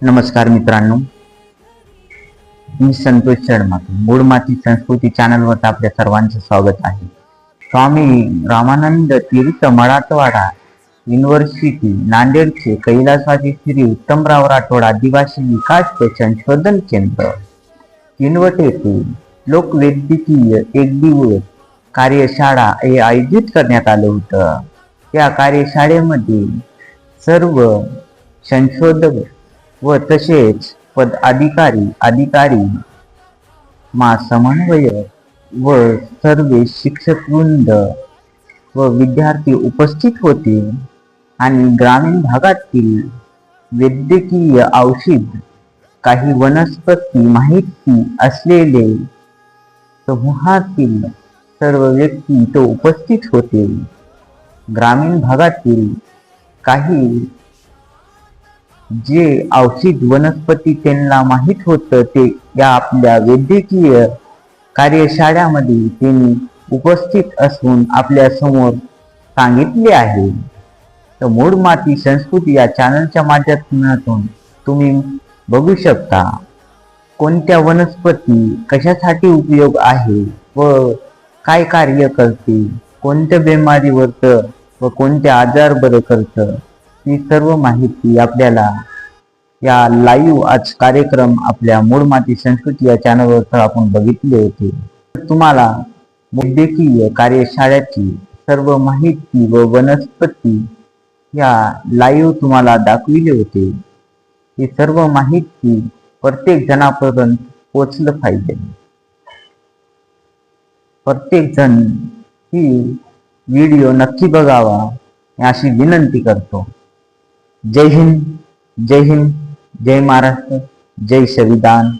नमस्कार मित्रांनो, मी संतोष शर्मा. मूळ माती संस्कृती चॅनलवर आपल्या सर्वांचे स्वागत आहे. स्वामी रामानंद तीर्थ मराठवाडा युनिव्हर्सिटी नांदेडचे कैलासवासी श्री उत्तमराव राठोड आदिवासी विकास व संशोधन केंद्र किनवट येथे लोकवैद्यकीय एक दिवस कार्यशाळा हे आयोजित करण्यात आलं होतं. या कार्यशाळेमध्ये सर्व संशोधक व तसेच अधिकारी समन्वय व सर्व शिक्षकवृंद व विद्यार्थी उपस्थित होते आणि ग्रामीण भागातील वैद्यकीय औषध काही वनस्पती माहिती असलेले समूहातील सर्व व्यक्ती तो उपस्थित होते. ग्रामीण भागातील काही जे औषध वनस्पती त्यांना माहीत होतं ते या आपल्या वैद्यकीय कार्यशाळेमध्ये त्यांनी उपस्थित असून आपल्या समोर सांगितले आहे. तर मूळ माती संस्कृती या चॅनलच्या माध्यमातून तुम्ही बघू शकता कोणत्या वनस्पती कशासाठी उपयोग आहे व काय कार्य करते, कोणत्या बिमारीवर व कोणते आजार बरे करतं, ही सर्व माहिती आपल्याला या लाईव्ह आज कार्यक्रम आपल्या मूळ माती संस्कृती या चॅनलवर आपण बघितले होते. तुम्हाला वैद्यकीय कार्यशाळेची सर्व माहिती व वनस्पती या लाईव्ह तुम्हाला दाखविले होते. ही सर्व माहिती प्रत्येक जणापर्यंत पोचलं पाहिजे. प्रत्येक जण ही व्हिडिओ नक्की बघावा अशी विनंती करतो. जय हिंद, जय हिंद, जय महाराष्ट्र, जय संविधान.